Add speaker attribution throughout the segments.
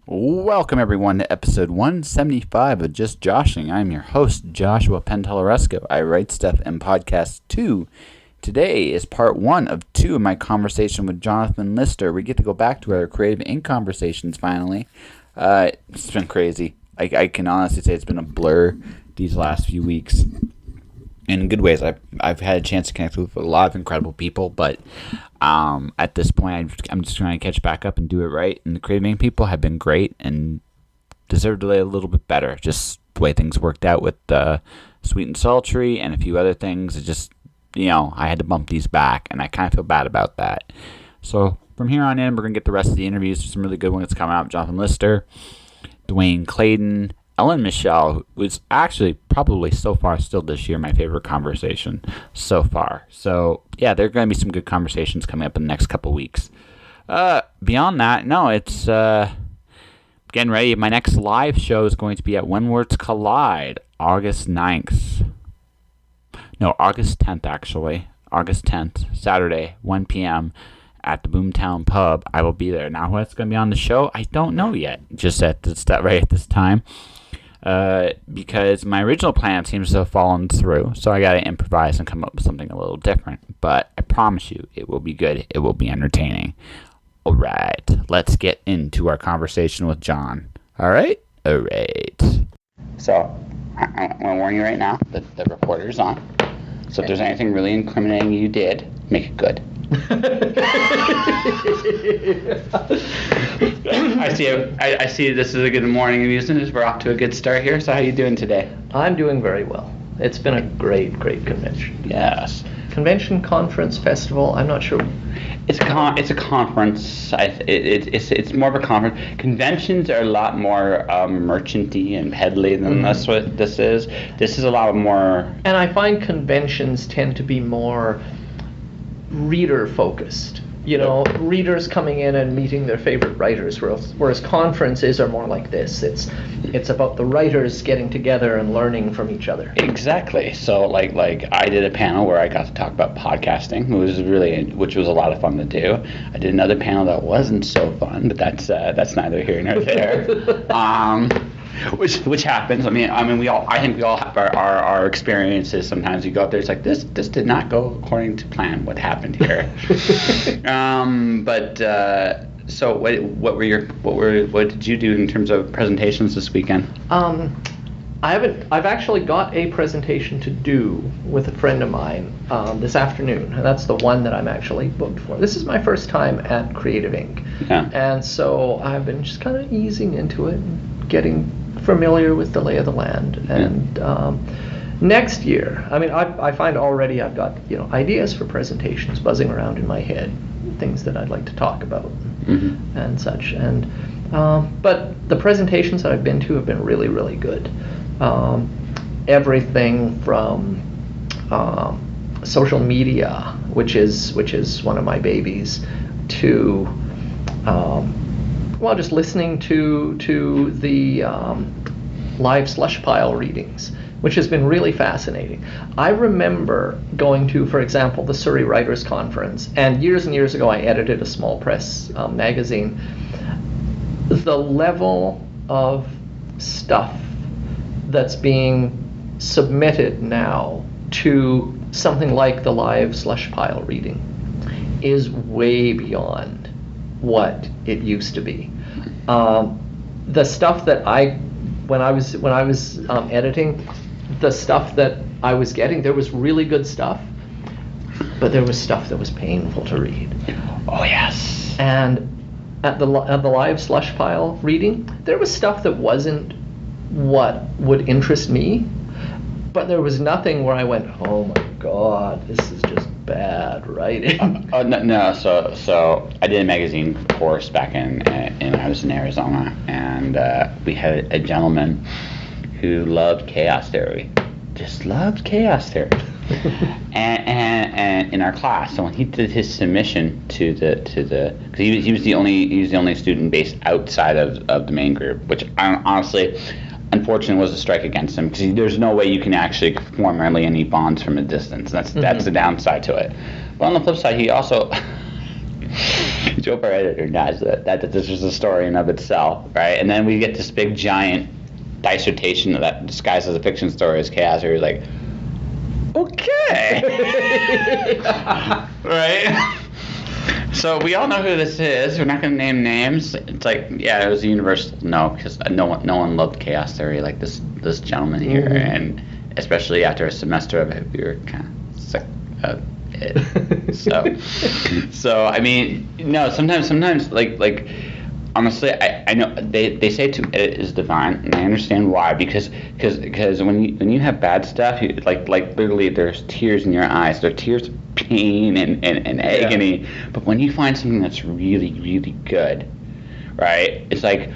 Speaker 1: Welcome everyone to episode 175 of Just Joshing. I'm your host, Joshua Penteleresco. I write stuff in podcast 2. Today is part 1 of 2 of my conversation with Jonathan Lyster. We get to go back to our Creative Inc. conversations finally. It's been crazy. I can honestly say it's been a blur these last few weeks. In good ways. I've had a chance to connect with a lot of incredible people, but at this point, I'm just trying to catch back up and do it right. And the Creative Inc. people have been great and deserve to lay a little bit better. Just the way things worked out with Sweet and Sultry and a few other things. It just, I had to bump these back, and I kind of feel bad about that. So from here on in, we're going to get the rest of the interviews. There's some really good ones coming out. Jonathan Lyster, Dwayne Clayton, Ellen Michelle, who was actually probably so far still this year my favorite conversation so far. So, yeah, there are going to be some good conversations coming up in the next couple weeks. Beyond that, no, it's getting ready. My next live show is going to be at When Words Collide, August 9th. No, August 10th, actually. August 10th, Saturday, 1 p.m. at the Boomtown Pub. I will be there. Now, what's going to be on the show, I don't know yet, just at this time. Because my original plan seems to have fallen through, so I gotta improvise and come up with something a little different. But I promise you, it will be good. It will be entertaining. All right, let's get into our conversation with John. All right. So I'm gonna warn you right now that the reporter's on. So if there's anything really incriminating you did, make it good. I see this is a good morning amusement. We're off to a good start here. So how are you doing today?
Speaker 2: I'm doing very well. It's been a great convention.
Speaker 1: Yes.
Speaker 2: Convention, conference, festival, I'm not sure.
Speaker 1: It's a conference. It's more of a conference. Conventions are a lot more merchanty and peddly than that's what this is. This is a lot more...
Speaker 2: And I find conventions tend to be more reader focused. Readers coming in and meeting their favorite writers, whereas conferences are more like this. It's about the writers getting together and learning from each other.
Speaker 1: Exactly. So like I did a panel where I got to talk about podcasting, which was a lot of fun to do. I did another panel that wasn't so fun, but that's neither here nor there. Which happens. I think we all have our experiences. Sometimes you go up there, it's like this did not go according to plan. What happened here? So what did you do in terms of presentations this weekend?
Speaker 2: I've actually got a presentation to do with a friend of mine this afternoon, and that's the one that I'm actually booked for. This is my first time at Creative Inc.
Speaker 1: Yeah.
Speaker 2: And so I've been just kind of easing into it, and getting familiar with the lay of the land. And next year, I find already I've got ideas for presentations buzzing around in my head, things that I'd like to talk about and such. And but the presentations that I've been to have been really, really good. Everything from social media, which is one of my babies, to just listening to the live slush pile readings, which has been really fascinating. I remember going to, for example, the Surrey Writers Conference, and years ago I edited a small press magazine. The level of stuff that's being submitted now to something like the live slush pile reading is way beyond what it used to be. The stuff that when I was editing, the stuff that I was getting, there was really good stuff, but there was stuff that was painful to read.
Speaker 1: Oh yes.
Speaker 2: And at the live slush pile reading, there was stuff that wasn't what would interest me, but there was nothing where I went, oh my god, this is just bad writing.
Speaker 1: No. So I did a magazine course back in I was in Arizona, and we had a gentleman who loved chaos theory, just loved chaos theory. and in our class, so when he did his submission to the because he was the only student based outside of the main group, which honestly, unfortunately, was a strike against him, because there's no way you can actually form really any bonds from a distance. That's the downside to it. But on the flip side, he also Joe, our editor, knows that this is a story in of itself, right? And then we get this big giant dissertation that disguised as a fiction story as chaos. Where you're like, okay, right? So we all know who this is. We're not going to name names. It's like, yeah, it was a universal no, because no one loved chaos theory like this gentleman here, and especially after a semester of it, we were kind of sick of it. So I mean, no, sometimes like honestly, I know they say to edit is divine, and I understand why, because when you have bad stuff, like literally there's tears in your eyes, there are tears of pain and agony, but when you find something that's really, really good, right, it's like,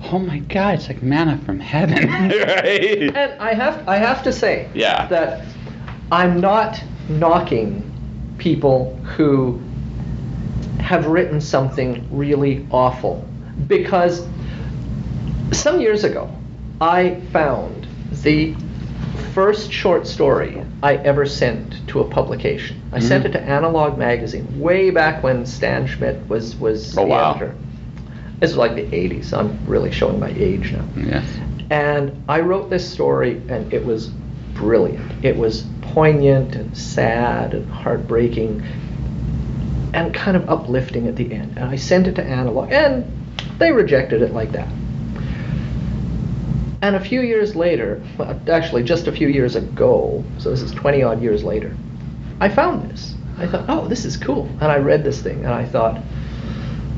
Speaker 1: oh my God, it's like manna from heaven, right?
Speaker 2: And I have to say
Speaker 1: Yeah.
Speaker 2: that I'm not knocking people who have written something really awful, because some years ago I found the first short story I ever sent to a publication. I sent it to Analog Magazine way back when Stan Schmidt was the editor. This was like the 80s. I'm really showing my age now.
Speaker 1: Yes.
Speaker 2: And I wrote this story, and it was brilliant. It was poignant and sad and heartbreaking and kind of uplifting at the end. And I sent it to Analog, and they rejected it like that. And a few years later, well, actually just a few years ago, so this is 20 odd years later, I found this. I thought, oh, this is cool. And I read this thing, and I thought,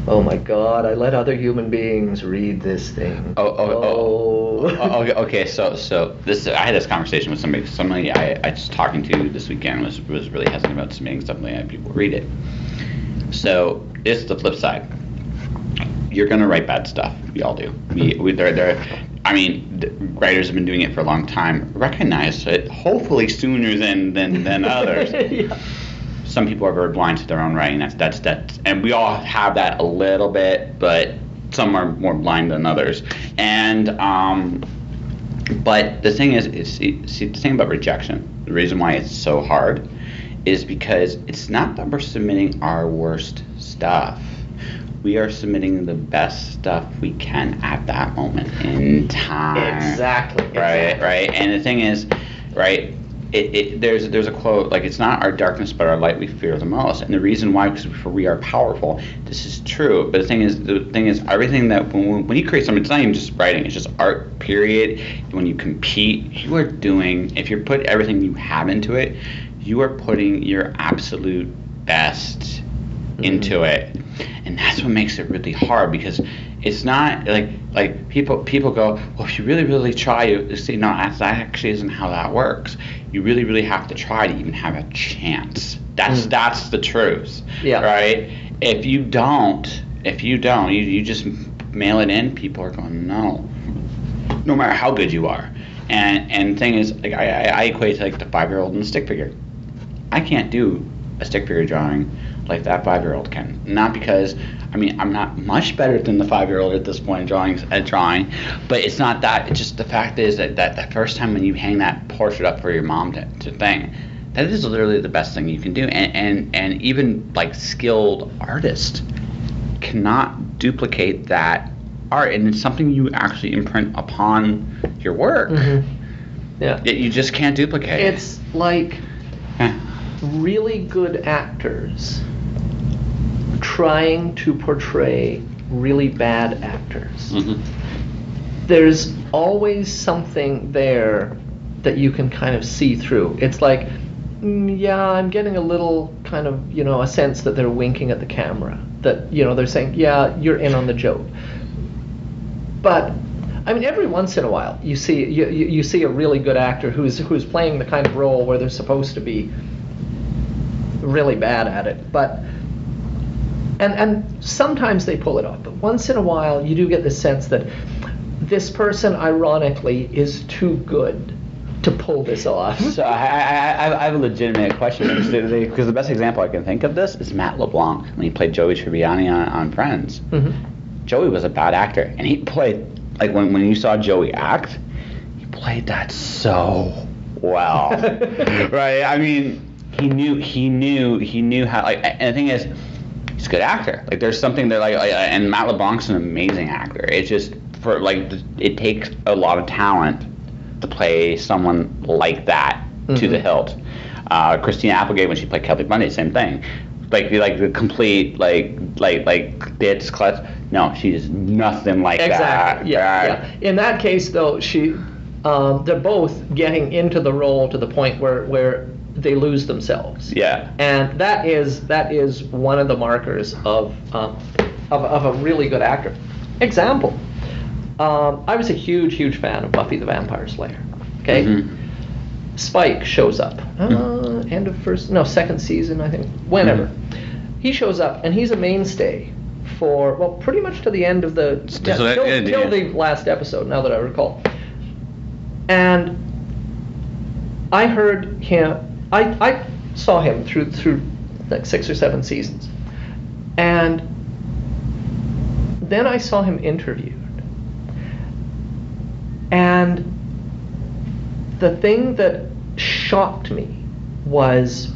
Speaker 2: oh my God, I let other human beings read this thing.
Speaker 1: Okay. So this, I had this conversation with somebody I was talking to this weekend was really hesitant about submitting something and people read it. So it's the flip side. You're gonna write bad stuff. We all do. I mean, writers have been doing it for a long time. Recognize it, hopefully sooner than others.
Speaker 2: Yeah.
Speaker 1: Some people are very blind to their own writing. That's and we all have that a little bit, but some are more blind than others. And but the thing is the thing about rejection. The reason why it's so hard is because it's not that we're submitting our worst stuff. We are submitting the best stuff we can at that moment in time.
Speaker 2: Exactly.
Speaker 1: Right. And the thing is, right, there's a quote, like, it's not our darkness but our light we fear the most. And the reason why, because we are powerful. This is true. But the thing is everything that when you create something, it's not even just writing, it's just art, period. When you compete, you are doing, if you put everything you have into it, you are putting your absolute best into it. And that's what makes it really hard, because it's not like people go, well, if you really, really try, you see, no, that actually isn't how that works. You really, really have to try to even have a chance. That's the truth.
Speaker 2: Yeah.
Speaker 1: Right? If you don't, you just mail it in, people are going, no matter how good you are. And the thing is, like, I equate to like the 5-year-old and the stick figure. I can't do a stick figure drawing like that 5-year-old can. Not because, I mean, I'm not much better than the 5-year-old at this point at drawing, but it's not that. It's just the fact is that the first time when you hang that portrait up for your mom to thing, that is literally the best thing you can do. And even like skilled artists cannot duplicate that art, and it's something you actually imprint upon your work.
Speaker 2: Mm-hmm. Yeah.
Speaker 1: You just can't duplicate it.
Speaker 2: It's like really good actors trying to portray really bad actors.
Speaker 1: Mm-hmm.
Speaker 2: There's always something there that you can kind of see through. It's like, yeah, I'm getting a little kind of, a sense that they're winking at the camera. That, they're saying, yeah, you're in on the joke. But, I mean, every once in a while, you see a really good actor who's playing the kind of role where they're supposed to be really bad at it, but and sometimes they pull it off, but once in a while you do get the sense that this person ironically is too good to pull this off.
Speaker 1: So I have a legitimate question, because the best example I can think of this is Matt LeBlanc when he played Joey Tribbiani on Friends. Mm-hmm. Joey was a bad actor, and he played, like, when you saw Joey act, he played that so well. Right? I mean, he knew how, like, and the thing is, he's a good actor. Like there's something there, and Matt LeBlanc's an amazing actor. It's just for it takes a lot of talent to play someone like that to the hilt. Christina Applegate, when she played Kelly Bundy, same thing. Like the complete bitch klutz. No, she's nothing like that.
Speaker 2: Exactly. Yeah. In that case, though, they're both getting into the role to the point where they lose themselves.
Speaker 1: Yeah.
Speaker 2: And that is one of the markers of a really good actor. Example. I was a huge fan of Buffy the Vampire Slayer. Okay. Mm-hmm. Spike shows up. End of second season, I think. Whenever. Mm-hmm. He shows up, and he's a mainstay for, well, pretty much to the end of till the last episode, now that I recall. And I heard him, I saw him through like 6 or 7 seasons. And then I saw him interviewed. And the thing that shocked me was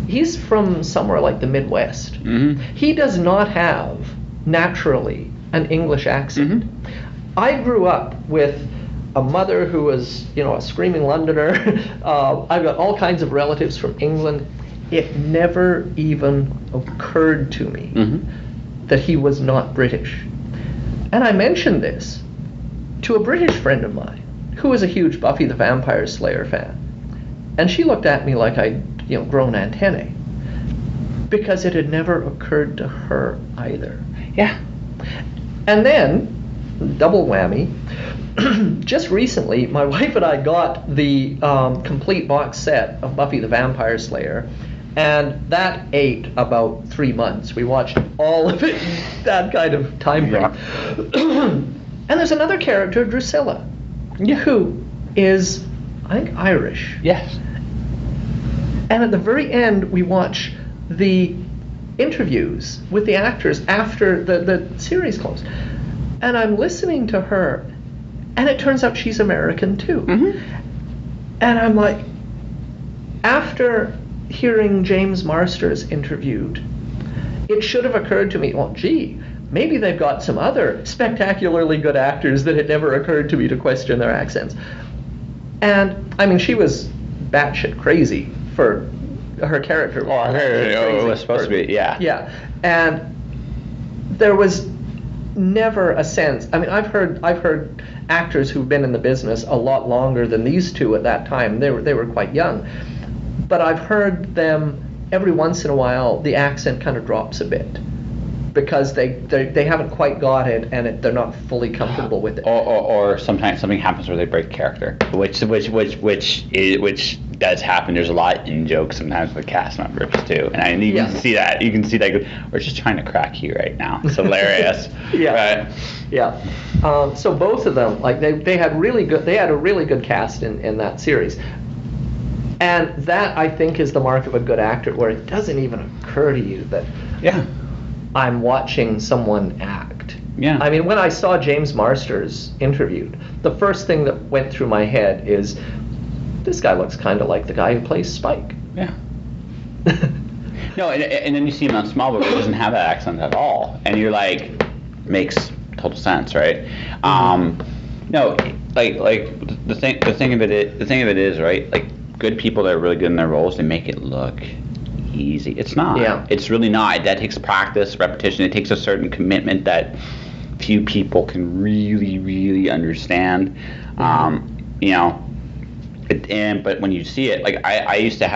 Speaker 2: he's from somewhere like the Midwest. Mm-hmm. He does not have naturally an English accent. Mm-hmm. I grew up with a mother who was, a screaming Londoner. I've got all kinds of relatives from England. It never even occurred to me that he was not British. And I mentioned this to a British friend of mine who was a huge Buffy the Vampire Slayer fan. And she looked at me like I'd, grown antennae, because it had never occurred to her either.
Speaker 1: Yeah.
Speaker 2: And then, double whammy, just recently, my wife and I got the complete box set of Buffy the Vampire Slayer, and that ate about 3 months. We watched all of it in that kind of time frame. Yeah. And there's another character, Drusilla, who is, I think, Irish.
Speaker 1: Yes.
Speaker 2: And at the very end, we watch the interviews with the actors after the series closed. And I'm listening to her, and it turns out she's American too. Mm-hmm. And I'm like, after hearing James Marsters interviewed, it should have occurred to me, well, gee, maybe they've got some other spectacularly good actors that it never occurred to me to question their accents. And, I mean, she was batshit crazy for her character.
Speaker 1: Oh, I heard it was supposed to be, yeah.
Speaker 2: Yeah, and there was never a sense. I mean, I've heard actors who've been in the business a lot longer than these two at that time. They were quite young, but I've heard them every once in a while. The accent kind of drops a bit because they haven't quite got it, and they're not fully comfortable with it.
Speaker 1: Or sometimes something happens where they break character, which does happen. There's a lot in jokes sometimes with cast members too, and you can see that. You can see that. We're just trying to crack you right now. It's hilarious.
Speaker 2: Yeah.
Speaker 1: Right?
Speaker 2: Yeah. So both of them, like they had a really good cast in that series. And that, I think, is the mark of a good actor, where it doesn't even occur to you that I'm watching someone act.
Speaker 1: Yeah.
Speaker 2: I mean, when I saw James Marsters interviewed, the first thing that went through my head is, this guy looks kind of like the guy who plays Spike.
Speaker 1: Yeah. No, and then you see him on Smallville, where he doesn't have that accent at all, and you're like, makes total sense, right? No, like the thing of it is, right? Like, good people that are really good in their roles, they make it look easy. It's not.
Speaker 2: Yeah.
Speaker 1: It's really not. That takes practice, repetition. It takes a certain commitment that few people can really, really understand. But when you see it, like I used to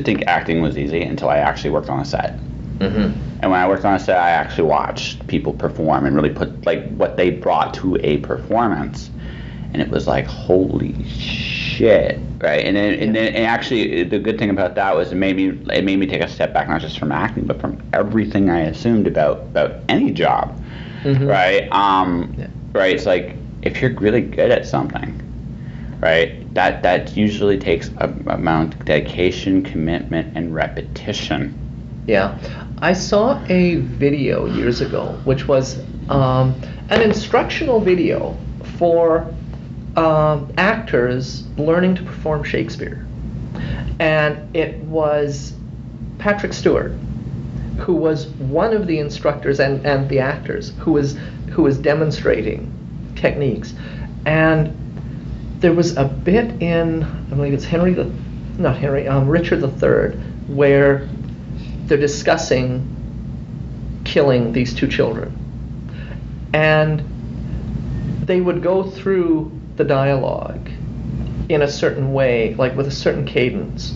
Speaker 1: think acting was easy until I actually worked on a set. Mm-hmm. And when I worked on a set, I actually watched people perform and really put like what they brought to a performance. And it was like, holy shit, right? And actually, the good thing about that was it made me take a step back, not just from acting, but from everything I assumed about any job, right? Right. It's like, if you're really good at something, right, that usually takes an amount of dedication, commitment, and repetition.
Speaker 2: Yeah, I saw a video years ago, which was an instructional video for actors learning to perform Shakespeare. And it was Patrick Stewart, who was one of the instructors and the actors who was demonstrating techniques. And there was a bit in, I believe it's Richard III, where they're discussing killing these two children. And they would go through the dialogue in a certain way, like with a certain cadence.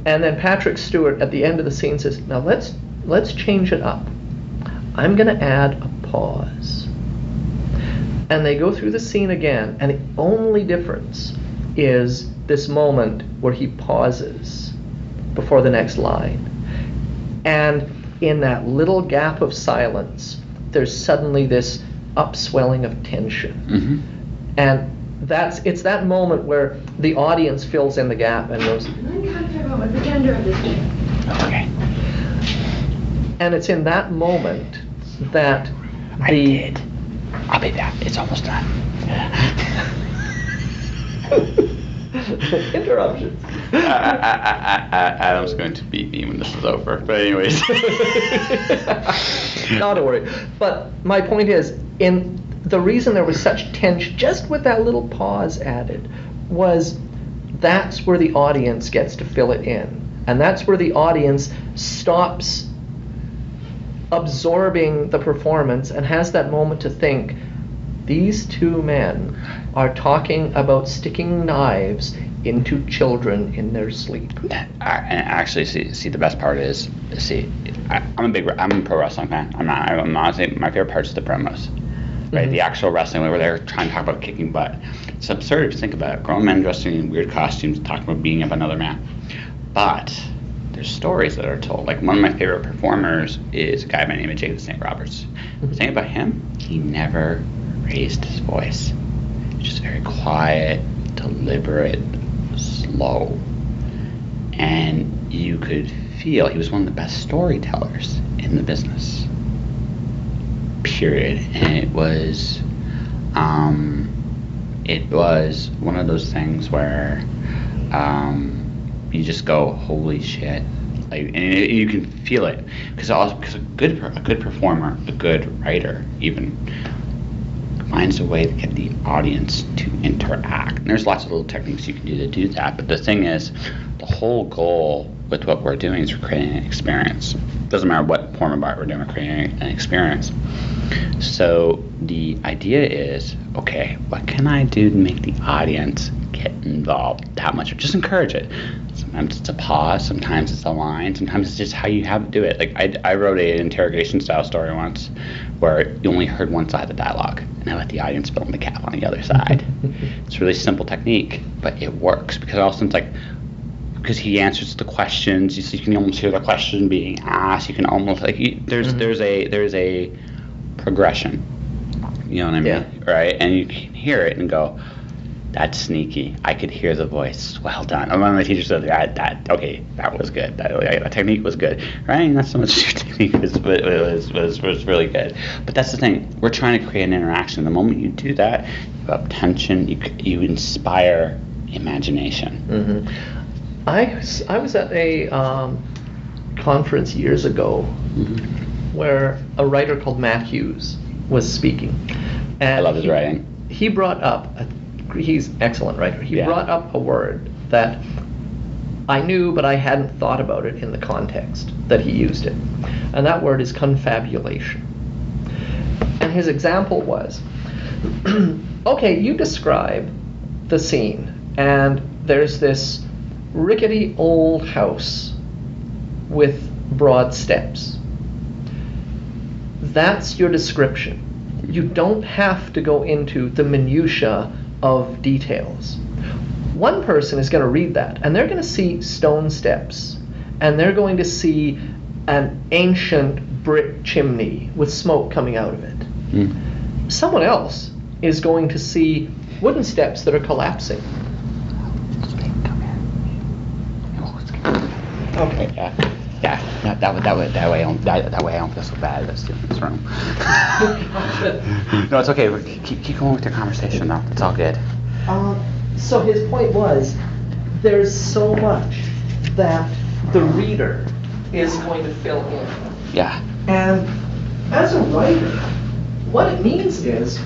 Speaker 2: And then Patrick Stewart at the end of the scene says, now let's change it up. I'm going to add a pause. And they go through the scene again, and the only difference is this moment where he pauses before the next line. And in that little gap of silence, there's suddenly this upswelling of tension.
Speaker 1: Mm-hmm.
Speaker 2: And it's that moment where the audience fills in the gap and goes,
Speaker 3: I'm trying to figure out what the gender of this is.
Speaker 1: Okay.
Speaker 2: and it's in that moment that
Speaker 1: I did. I'll be back. It's almost done.
Speaker 2: Interruptions.
Speaker 1: Adam's going to beat me when this is over. But anyways.
Speaker 2: Not to worry. But my point is, the reason there was such tension, just with that little pause added, was that's where the audience gets to fill it in. And that's where the audience stops absorbing the performance and has that moment to think, these two men are talking about sticking knives into children in their sleep.
Speaker 1: And actually, see, the best part is, I'm a pro wrestling fan. I'm not saying my favorite part is the promos, right?
Speaker 2: Mm-hmm.
Speaker 1: The actual wrestling where they're trying to talk about kicking butt. It's absurd to think about it. Grown men dressed in weird costumes talking about beating up another man. But there's stories that are told. Like, one of my favorite performers is a guy by the name of Jake the Snake Roberts.
Speaker 2: Mm-hmm.
Speaker 1: The thing about him, he never raised his voice. He was just very quiet, deliberate, slow. And you could feel he was one of the best storytellers in the business. Period. And it was one of those things where you just go, holy shit. Like, and you can feel it, because a good performer, a good writer even, finds a way to get the audience to interact. And there's lots of little techniques you can do to do that, but the thing is, the whole goal with what we're doing is we're creating an experience. It doesn't matter what form of art we're doing, we're creating an experience. So the idea is, okay, what can I do to make the audience get involved that much? Or just encourage it. Sometimes it's a pause, sometimes it's a line, sometimes it's just how you have to do it. Like, I wrote an interrogation style story once where you only heard one side of the dialogue, and I let the audience fill in the gap on the other side. It's a really simple technique, but it works, because also it's like, because he answers the questions, you can almost hear the question being asked. You can almost, like, there's a progression. You know what I mean?
Speaker 2: Yeah.
Speaker 1: Right? And you can hear it and go, that's sneaky. I could hear the voice. Well done. One of my teachers said, that was good. That technique was good. Right? Not so much technique was really good. But that's the thing. We're trying to create an interaction. The moment you do that, you have tension. You inspire imagination.
Speaker 2: Mm-hmm. I was at a conference years ago where a writer called Matt Hughes was speaking. And
Speaker 1: I love his writing.
Speaker 2: He brought up, he's an excellent writer, he brought up a word that I knew, but I hadn't thought about it in the context that he used it. And that word is confabulation. And his example was, okay, you describe the scene, and there's this rickety old house with broad steps. That's your description. You don't have to go into the minutiae of details. One person is going to read that, and they're going to see stone steps, and they're going to see an ancient brick chimney with smoke coming out of it. Someone else is going to see wooden steps that are collapsing. Okay.
Speaker 1: Yeah. That way I don't feel so bad about stealing this room. No, it's okay. Keep going with your conversation, though. It's all good.
Speaker 2: So his point was, there's so much that the reader is going to fill in.
Speaker 1: Yeah.
Speaker 2: And as a writer, what it means is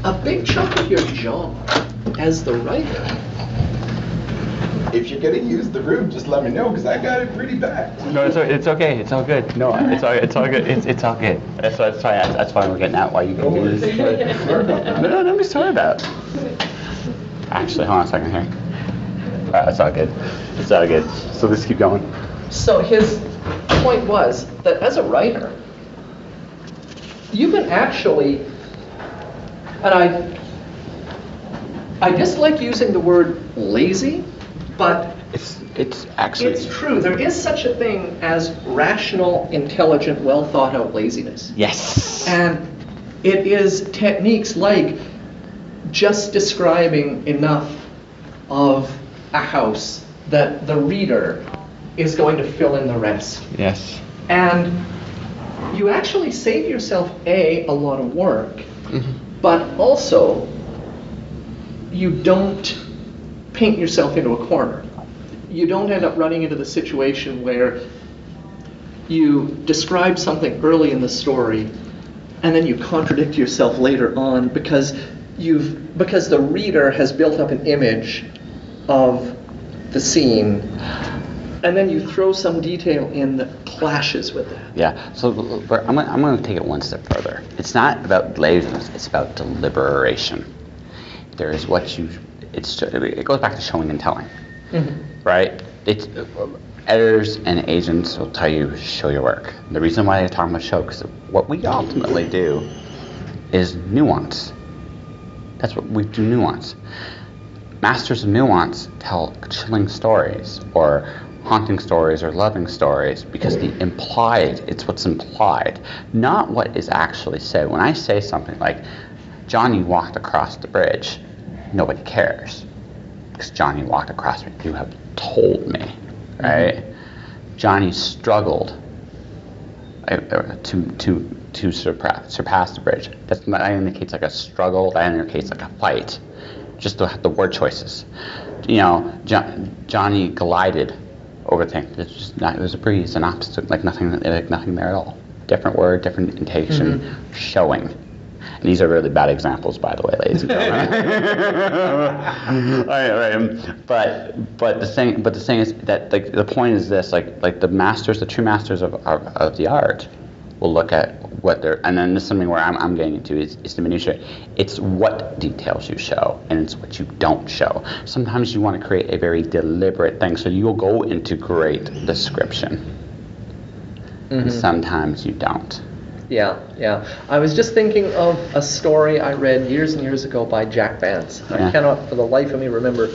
Speaker 2: a big chunk of your job as the writer.
Speaker 4: If you're gonna use the room, just let me know, because I got it pretty bad.
Speaker 1: No, it's okay. It's all good. No, it's all good. It's all good. That's why we're getting out. Why you can do this? No, don't be sorry about it. Actually, hold on a second here. It's all good. It's all good. So let's keep going.
Speaker 2: So his point was that as a writer, you can actually, and I dislike using the word lazy, but
Speaker 1: it's actually
Speaker 2: it's true. There is such a thing as rational, intelligent, well thought out laziness.
Speaker 1: Yes.
Speaker 2: And it is techniques like just describing enough of a house that the reader is going to fill in the rest.
Speaker 1: Yes.
Speaker 2: And you actually save yourself a lot of work, but also you don't paint yourself into a corner. You don't end up running into the situation where you describe something early in the story and then you contradict yourself later on because the reader has built up an image of the scene, and then you throw some detail in that clashes with that.
Speaker 1: Yeah. So I'm going to take it one step further. It's not about laziness. It's about deliberation. There is it goes back to showing and telling, right? It's editors and agents will tell you show your work. The reason why they talk about show, because what we ultimately do is nuance. That's what we do, nuance. Masters of nuance tell chilling stories or haunting stories or loving stories because it's what's implied, not what is actually said. When I say something like, Johnny walked across the bridge, nobody cares because Johnny walked across me. You have told me, right? Johnny struggled to surpass the bridge. That indicates like a struggle. That indicates like a fight. Just the word choices. Johnny glided over things. It was a breeze, an opposite, like nothing there at all. Different word, different intonation, showing. And these are really bad examples, by the way, ladies and gentlemen. All right. But the thing is that the point is this: like the true masters of the art will look at what they're, and then this is something where I'm getting into is the minutiae. It's what details you show, and it's what you don't show. Sometimes you want to create a very deliberate thing, so you'll go into great description. And sometimes you don't.
Speaker 2: Yeah. I was just thinking of a story I read years and years ago by Jack Vance.
Speaker 1: Yeah.
Speaker 2: I cannot for the life of me remember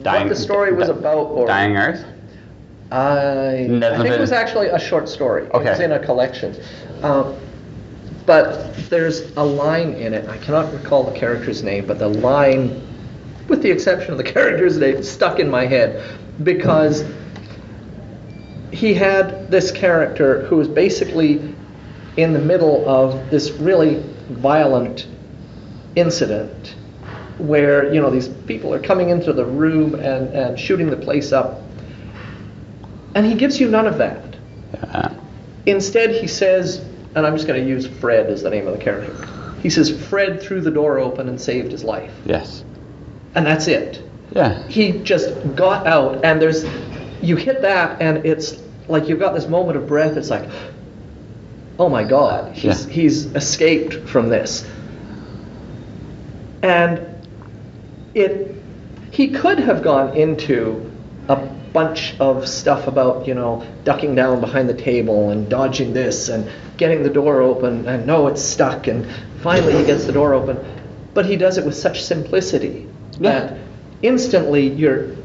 Speaker 2: what the story was about. Or
Speaker 1: Dying Earth?
Speaker 2: I think it was actually a short story.
Speaker 1: Okay.
Speaker 2: It was in a collection. But there's a line in it, I cannot recall the character's name, but the line, with the exception of the character's name, stuck in my head because he had this character who was basically in the middle of this really violent incident where, these people are coming into the room and shooting the place up. And he gives you none of that.
Speaker 1: Yeah.
Speaker 2: Instead, he says, and I'm just going to use Fred as the name of the character. He says, Fred threw the door open and saved his life.
Speaker 1: Yes.
Speaker 2: And that's it.
Speaker 1: Yeah.
Speaker 2: He just got out, and you hit that, and it's like you've got this moment of breath. It's like, oh my God, he's escaped from this. And he could have gone into a bunch of stuff about, ducking down behind the table and dodging this and getting the door open, and no, it's stuck, and finally he gets the door open. But he does it with such simplicity that instantly you're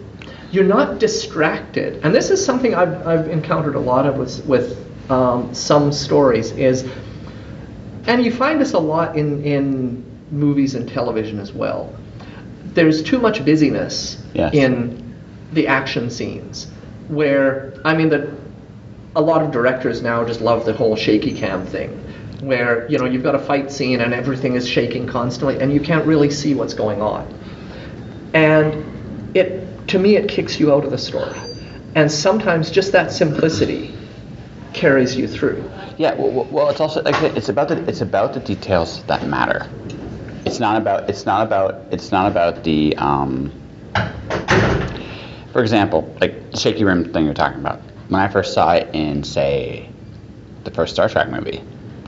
Speaker 2: not distracted. And this is something I've encountered a lot of with some stories and you find this a lot in movies and television as well. There's too much busyness in the action scenes where, a lot of directors now just love the whole shaky cam thing where, you've got a fight scene and everything is shaking constantly and you can't really see what's going on. And to me, it kicks you out of the story. And sometimes just that simplicity carries you through.
Speaker 1: Yeah, well, it's also like it's about the details that matter. It's not about the for example, like the shaky room thing you're talking about. When I first saw it in, say, the first Star Trek movie,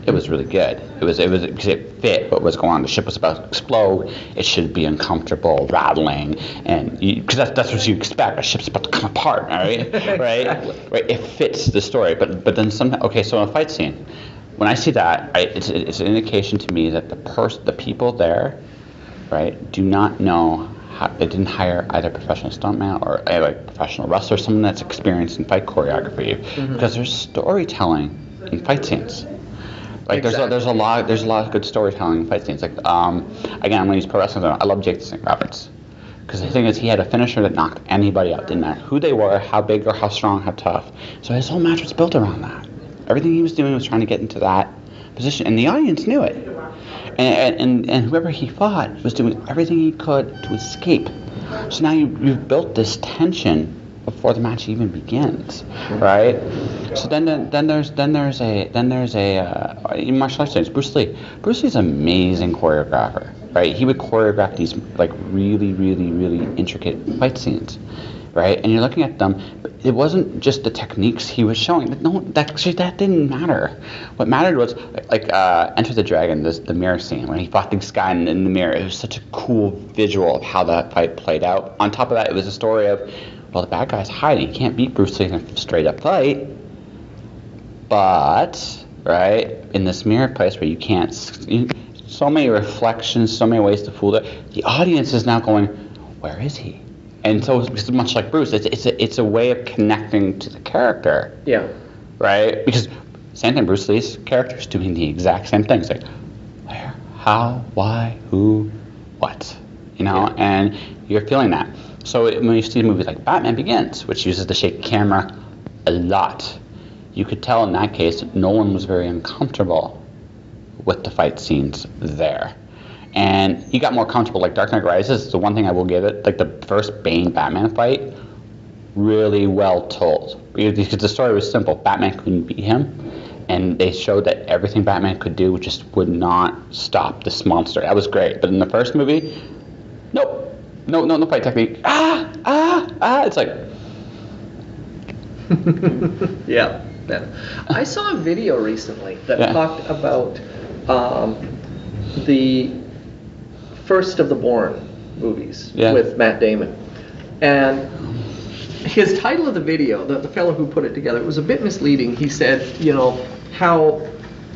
Speaker 1: it was really good. It was because it fit what was going on. The ship was about to explode. It should be uncomfortable, rattling, and because that's what you expect. A ship's about to come apart, right? Right?
Speaker 2: Exactly.
Speaker 1: Right. It fits the story, but then sometimes, okay. So in a fight scene, when I see that, it's an indication to me that the people there, right, do not know. They didn't hire either professional stuntman or a professional wrestler, someone that's experienced in fight choreography, because there's storytelling in fight scenes. Like
Speaker 2: Exactly.
Speaker 1: there's a lot of good storytelling in fight scenes. Like again, I'm gonna use pro wrestling. I love Jake the Snake Roberts, because the thing is he had a finisher that knocked anybody out. Didn't matter who they were, how big or how strong, how tough. So his whole match was built around that. Everything he was doing was trying to get into that position, and the audience knew it. And whoever he fought was doing everything he could to escape. So now you've built this tension before the match even begins, right? So then there's in martial arts things. Bruce Lee. Bruce Lee's an amazing choreographer, right? He would choreograph these like really, really, really intricate fight scenes, right? And you're looking at them, but it wasn't just the techniques he was showing. No, that didn't matter. What mattered was like Enter the Dragon, the mirror scene when he fought this guy in the mirror. It was such a cool visual of how that fight played out. On top of that, it was a story of, well, the bad guy's hiding. He can't beat Bruce Lee in a straight up fight. But, right, in this mirror place where you can't, so many reflections, so many ways to fool it, the audience is now going, where is he? And so it's much like Bruce, it's a way of connecting to the character.
Speaker 2: Yeah.
Speaker 1: Right? Because same thing, Bruce Lee's character is doing the exact same thing. It's like, where, how, why, who, what? You know, and you're feeling that. So when you see a movie like Batman Begins, which uses the shaky camera a lot, you could tell in that case Nolan was very uncomfortable with the fight scenes there. And he got more comfortable. Like Dark Knight Rises, the one thing I will give it, like the first Bane Batman fight, really well told. Because the story was simple. Batman couldn't beat him, and they showed that everything Batman could do just would not stop this monster. That was great. But in the first movie, nope. No fight technique. It's like...
Speaker 2: Yeah. I saw a video recently that talked about the first of the Bourne movies with Matt Damon. And his title of the video, the fellow who put it together, it was a bit misleading. He said, how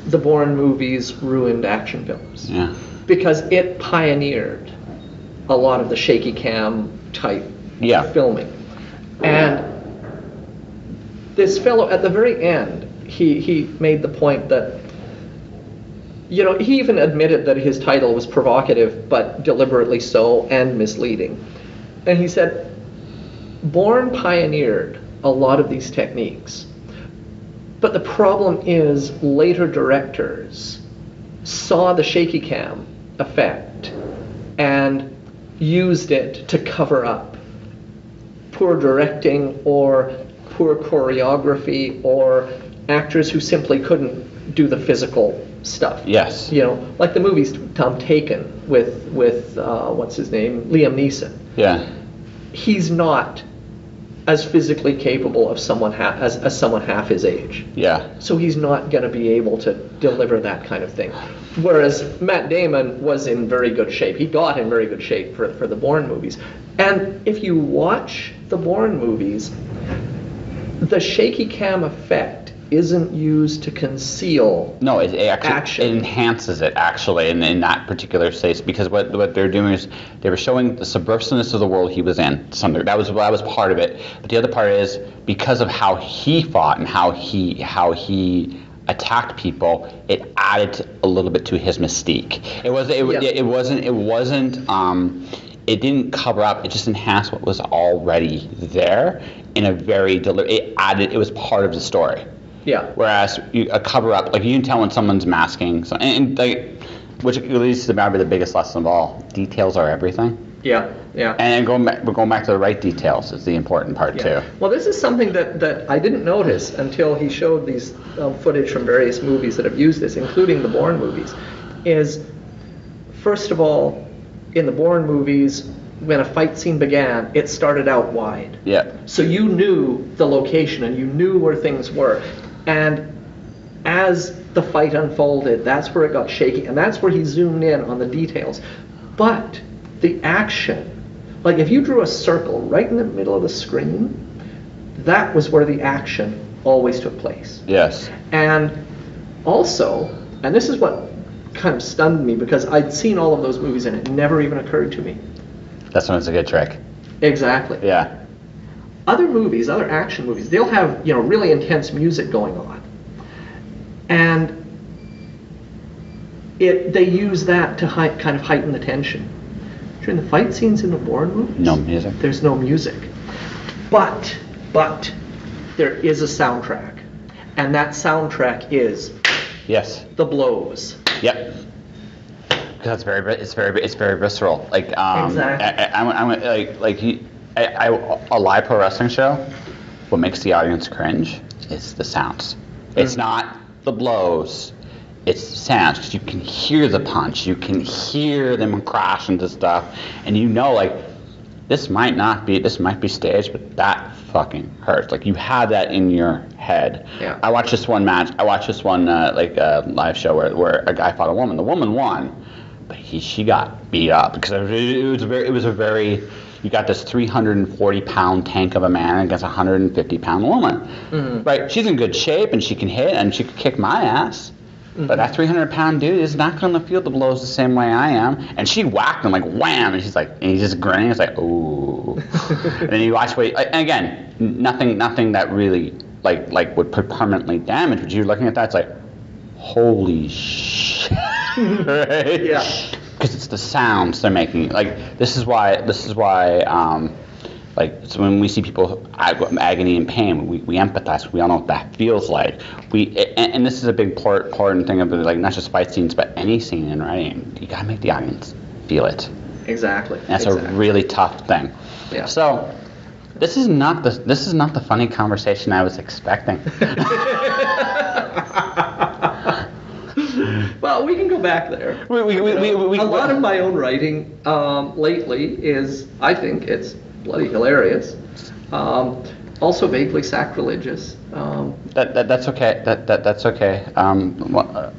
Speaker 2: the Bourne movies ruined action films.
Speaker 1: Yeah.
Speaker 2: Because it pioneered a lot of the shaky cam type filming. And this fellow, at the very end, he made the point that, he even admitted that his title was provocative, but deliberately so, and misleading. And he said, Bourne pioneered a lot of these techniques. But the problem is later directors saw the shaky cam effect and used it to cover up poor directing or poor choreography or actors who simply couldn't do the physical stuff.
Speaker 1: Yes.
Speaker 2: Like the movies Taken with what's his name, Liam Neeson.
Speaker 1: Yeah.
Speaker 2: He's not as physically capable of someone as someone half his age.
Speaker 1: Yeah.
Speaker 2: So he's not going to be able to deliver that kind of thing. Whereas Matt Damon was in very good shape. He got in very good shape for the Bourne movies. And if you watch the Bourne movies, the shaky cam effect isn't used to conceal action.
Speaker 1: It enhances it actually in that particular case, because what they're doing is they were showing the subversiveness of the world he was in. That was part of it. But the other part is because of how he fought and how he attacked people, it added a little bit to his mystique. It didn't cover up. It just enhanced what was already there in a very it was part of the story.
Speaker 2: Yeah.
Speaker 1: Whereas a cover up, like you can tell when someone's masking, which leads to probably the biggest lesson of all: details are everything.
Speaker 2: Yeah, yeah.
Speaker 1: And we're going back to the right details is the important part too.
Speaker 2: Well, this is something that I didn't notice until he showed these footage from various movies that have used this, including the Bourne movies. Is first of all, in the Bourne movies, when a fight scene began, it started out wide.
Speaker 1: Yeah.
Speaker 2: So you knew the location and you knew where things were. And as the fight unfolded, that's where it got shaky, and that's where he zoomed in on the details. But the action, like if you drew a circle right in the middle of the screen, that was where the action always took place.
Speaker 1: Yes.
Speaker 2: And also, and this is what kind of stunned me, because I'd seen all of those movies and it never even occurred to me.
Speaker 1: That's when it's a good trick.
Speaker 2: Exactly.
Speaker 1: Yeah.
Speaker 2: Other movies, other action movies, they'll have, really intense music going on. And they use that to kind of heighten the tension. During the fight scenes in the Bourne movies,
Speaker 1: No music.
Speaker 2: there's no music. But there is a soundtrack. And that soundtrack is
Speaker 1: Yes.
Speaker 2: the blows.
Speaker 1: Yep. Because it's very visceral. Like
Speaker 2: Exactly.
Speaker 1: A live pro wrestling show. What makes the audience cringe is the sounds. It's not the blows. It's the sounds, because you can hear the punch. You can hear them crash into stuff, and this might be staged, but that fucking hurts. Like you have that in your head.
Speaker 2: Yeah.
Speaker 1: I watched this one match. I watched this one live show where a guy fought a woman. The woman won, but she got beat up because it was a very you got this 340-pound tank of a man against a 150-pound woman. Mm-hmm. Right? She's in good shape and she can hit and she can kick my ass. Mm-hmm. But that 300-pound dude is not going to feel the blows the same way I am. And she whacked him like wham, and and he's just grinning. It's like ooh. And then you watch and again, nothing that really like would permanently damage. But you're looking at that, it's like holy shit. Right? Yeah. Because it's the sounds they're making. Like this is why. So when we see people agony and pain, we empathize. We all know what that feels like. And this is a big important thing of not just fight scenes, but any scene in writing. You gotta make the audience feel it.
Speaker 2: Exactly.
Speaker 1: And that's a really tough thing.
Speaker 2: Yeah.
Speaker 1: So this is not the funny conversation I was expecting.
Speaker 2: Well, we can go back there. A lot of my own writing lately is, I think it's bloody hilarious. Also vaguely sacrilegious.
Speaker 1: That's okay. That's okay. One of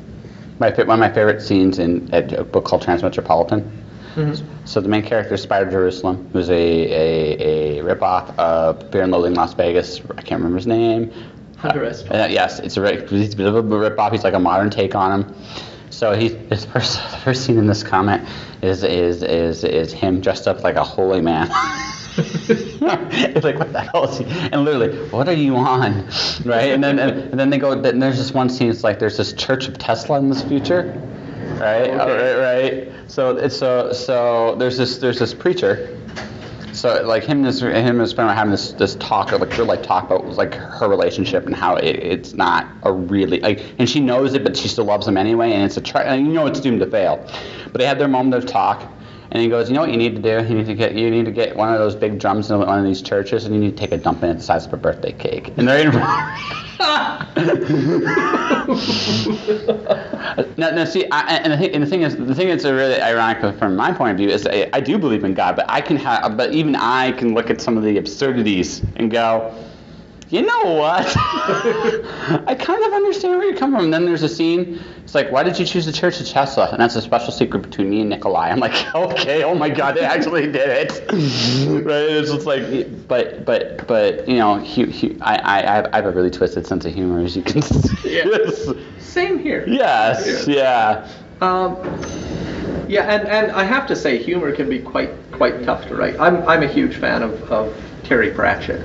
Speaker 1: my favorite scenes in a book called Transmetropolitan. Mm-hmm. So the main character is Spider Jerusalem, who's a ripoff of Fear and Loathing Las Vegas. I can't remember his name.
Speaker 2: Hunter S.
Speaker 1: Yes, he's a bit of a ripoff. He's like a modern take on him. So the first scene in this comic is him dressed up like a holy man. It's like, what the hell is he? And literally, what are you on? Right? And then they go. Then there's this one scene. It's like there's this Church of Tesla in this future. Right? Okay. Right. So there's this preacher. So like him and his friend are having this talk, like real life talk about like her relationship and how it's not a really and she knows it, but she still loves him anyway, and it's it's doomed to fail. But they have their moment of talk, and he goes, you know what you need to do? You need to get one of those big drums in one of these churches, and you need to take a dump in it the size of a birthday cake. And they're now see, the thing that's really ironic from my point of view is I do believe in God, but even I can look at some of the absurdities and go, you know what? I kind of understand where you're coming from. And then there's a scene. It's like, why did you choose the Church of Tesla? And that's a special secret between me and Nikolai. I'm like, okay, oh my God, they actually did it. Right? It's just like, but I have a really twisted sense of humor, as you can see.
Speaker 2: Yeah. Same here.
Speaker 1: Yes. Yeah.
Speaker 2: And I have to say, humor can be quite tough to write. I'm a huge fan of Terry Pratchett,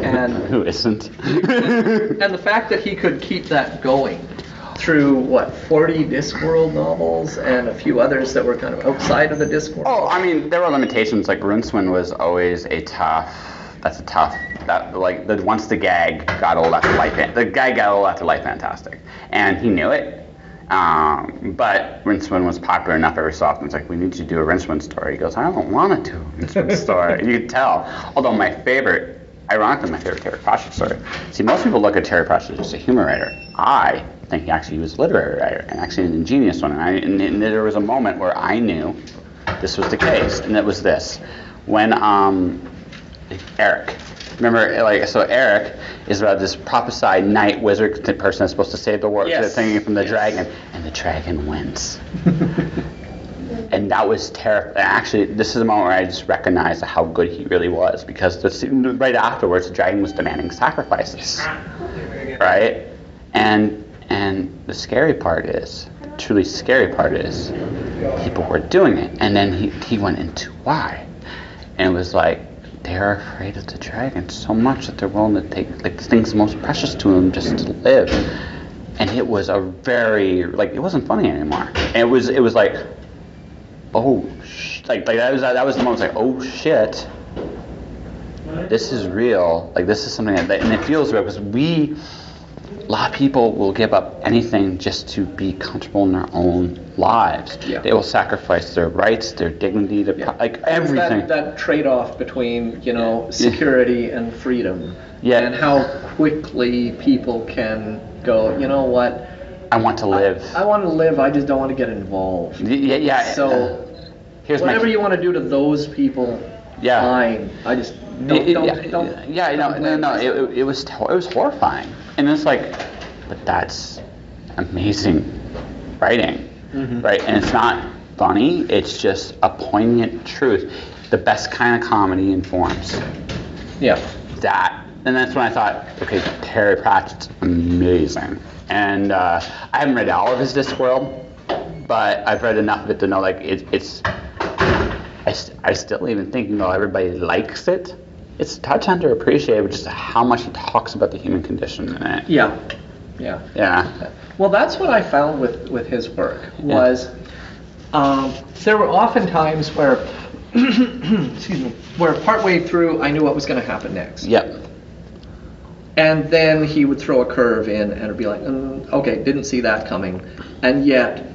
Speaker 2: and
Speaker 1: who isn't?
Speaker 2: And the fact that he could keep that going through 40 Discworld novels and a few others that were kind of outside of the Discworld.
Speaker 1: Oh, I mean, there were limitations. Like Runeswin was always once the gag got old after Light Fantastic, and he knew it. But Rincewind was popular enough every so often. It's like, we need to do a Rincewind story. He goes, I don't want to do a Rincewind story. You could tell. Although ironically, my favorite Terry Pratchett story. See, most people look at Terry Pratchett as a humor writer. I think he was a literary writer, and actually an ingenious one. And there was a moment where I knew this was the case, and it was this. When Eric, remember, so Eric is about this prophesied knight wizard person that's supposed to save the world, thing from the dragon, and the dragon wins. And that was terrifying. Actually, this is the moment where I just recognized how good he really was, because right afterwards, the dragon was demanding sacrifices, right? And the scary part is, truly scary part is, people were doing it, and then he went into why, and it was like, they're afraid of the dragon so much that they're willing to take like the things most precious to them just to live. And it was a very it wasn't funny anymore. And it was like, oh, that was the moment. Like, oh shit, this is real. Like, this is something and it feels real, because a lot of people will give up anything just to be comfortable in their own lives. Yeah. They will sacrifice their rights, their dignity, everything.
Speaker 2: That trade-off between, security and freedom. Yeah. And how quickly people can go, you know what?
Speaker 1: I want to live.
Speaker 2: I want to live. I just don't want to get involved.
Speaker 1: Yeah.
Speaker 2: So, whatever you want to do to those people, fine. I just don't.
Speaker 1: Yeah. No. It was horrifying. And it's like, but that's amazing writing, right? And it's not funny, it's just a poignant truth. The best kind of comedy informs.
Speaker 2: Yeah.
Speaker 1: And that's when I thought, okay, Terry Pratchett's amazing. And I haven't read all of his Discworld, but I've read enough of it to know, I still even think, everybody likes it. It's a touch underappreciated, just how much he talks about the human condition in it.
Speaker 2: Yeah. Well, that's what I found with his work was there were often times where, where partway through I knew what was going to happen next.
Speaker 1: Yep.
Speaker 2: And then he would throw a curve in, and it'd be like, okay, didn't see that coming, and yet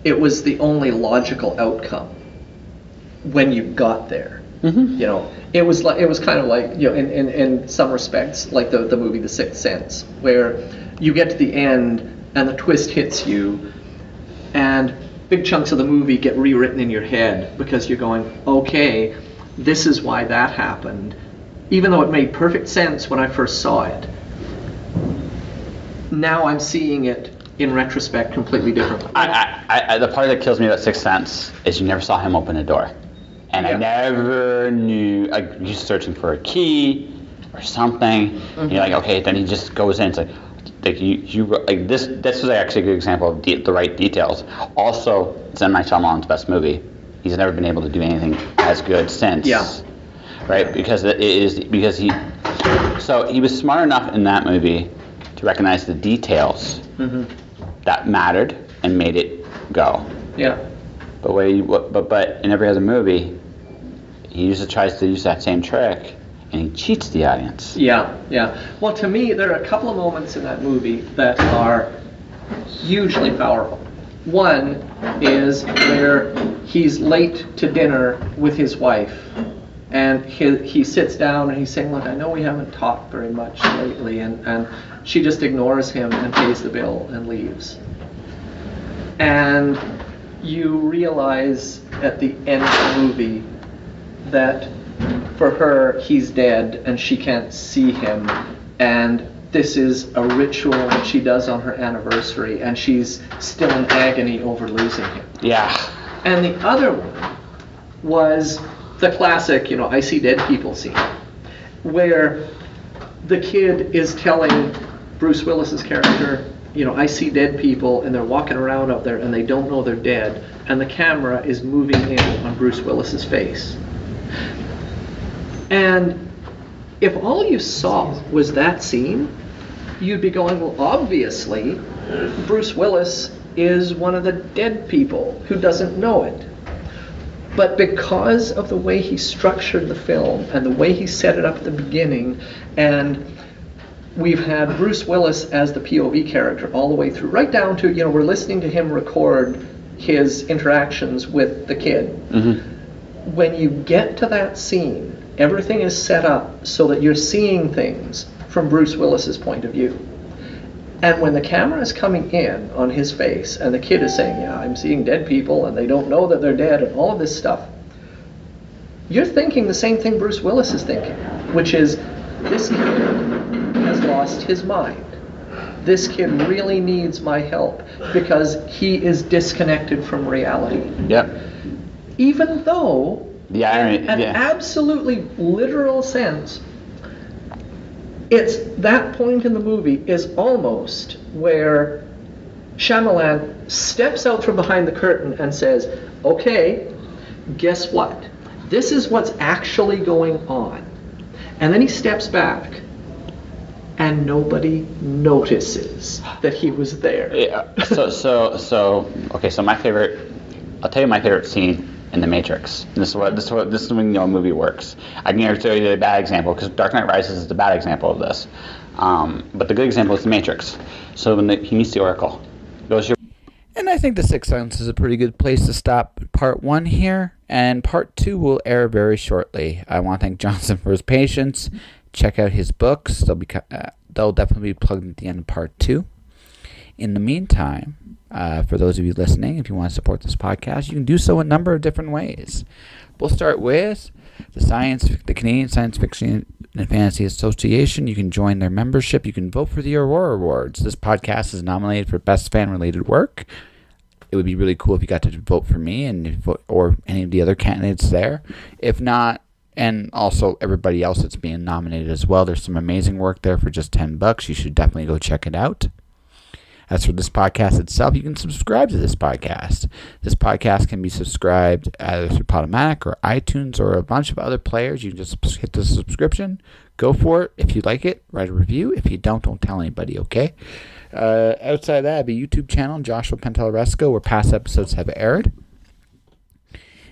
Speaker 2: it was the only logical outcome when you got there. It was kind of like, in some respects, like the movie The Sixth Sense, where you get to the end and the twist hits you, and big chunks of the movie get rewritten in your head because you're going, okay, this is why that happened, even though it made perfect sense when I first saw it. Now I'm seeing it in retrospect completely differently.
Speaker 1: The part that kills me about Sixth Sense is you never saw him open a door. And I never knew, you're searching for a key or something. And you're like, okay, then he just goes in. It's this was actually a good example of the right details. Also, it's M. Night Shyamalan's best movie. He's never been able to do anything as good since. Yeah. Right? Because he was smart enough in that movie to recognize the details that mattered and made it go.
Speaker 2: Yeah.
Speaker 1: But in every other movie, he tries to use that same trick, and he cheats the audience.
Speaker 2: Yeah. Well, to me, there are a couple of moments in that movie that are hugely powerful. One is where he's late to dinner with his wife, and he sits down and he's saying, look, I know we haven't talked very much lately, and she just ignores him and pays the bill and leaves. And you realize at the end of the movie that for her, he's dead and she can't see him, and this is a ritual that she does on her anniversary, and she's still in agony over losing him.
Speaker 1: Yeah.
Speaker 2: And the other one was the classic, I see dead people scene, where the kid is telling Bruce Willis's character, I see dead people, and they're walking around up there, and they don't know they're dead, and the camera is moving in on Bruce Willis's face. And if all you saw was that scene, you'd be going, well, obviously, Bruce Willis is one of the dead people who doesn't know it. But because of the way he structured the film and the way he set it up at the beginning, and we've had Bruce Willis as the POV character all the way through, right down to, we're listening to him record his interactions with the kid. Mm-hmm. When you get to that scene, everything is set up so that you're seeing things from Bruce Willis's point of view. And when the camera is coming in on his face and the kid is saying, yeah, I'm seeing dead people and they don't know that they're dead and all of this stuff, you're thinking the same thing Bruce Willis is thinking, which is, this kid has lost his mind. This kid really needs my help because he is disconnected from reality.
Speaker 1: Yep.
Speaker 2: Even though,
Speaker 1: in
Speaker 2: an absolutely literal sense, it's that point in the movie is almost where Shyamalan steps out from behind the curtain and says, okay, guess what? This is what's actually going on. And then he steps back and nobody notices that he was there.
Speaker 1: Yeah. So my favorite, I'll tell you my favorite scene in The Matrix. This is when a movie works. I can tell you the bad example because Dark Knight Rises is the bad example of this. But the good example is The Matrix. So when he meets the Oracle, goes your. And I think The Sixth Sense is a pretty good place to stop part 1 here, and part 2 will air very shortly. I want to thank Johnson for his patience. Check out his books. They'll definitely be plugged at the end of part 2. In the meantime, for those of you listening, if you want to support this podcast, you can do so a number of different ways. We'll start with the Canadian Science Fiction and Fantasy Association. You can join their membership. You can vote for the Aurora Awards. This podcast is nominated for Best Fan-Related Work. It would be really cool if you got to vote for me or any of the other candidates there. If not, and also everybody else that's being nominated as well. There's some amazing work there for just $10. You should definitely go check it out. As for this podcast itself, you can subscribe to this podcast. This podcast can be subscribed either through Podomatic or iTunes or a bunch of other players. You can just hit the subscription. Go for it. If you like it, write a review. If you don't tell anybody, okay? Outside of that, I have a YouTube channel, Joshua Penteloresco, where past episodes have aired.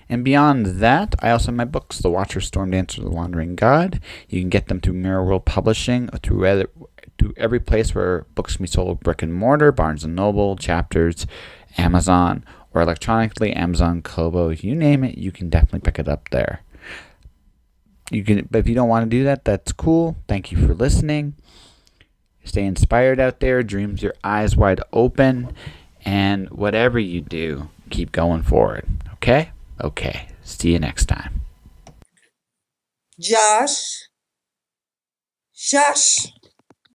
Speaker 1: And beyond that, I also have my books, The Watcher, Storm Dancer, The Wandering God. You can get them through Mirror World Publishing, through every place where books can be sold, brick and mortar, Barnes & Noble, Chapters, Amazon, or electronically, Amazon, Kobo, you name it, you can definitely pick it up there. But if you don't want to do that, that's cool. Thank you for listening. Stay inspired out there. Dreams your eyes wide open. And whatever you do, keep going forward. Okay? Okay. See you next time.
Speaker 5: Josh.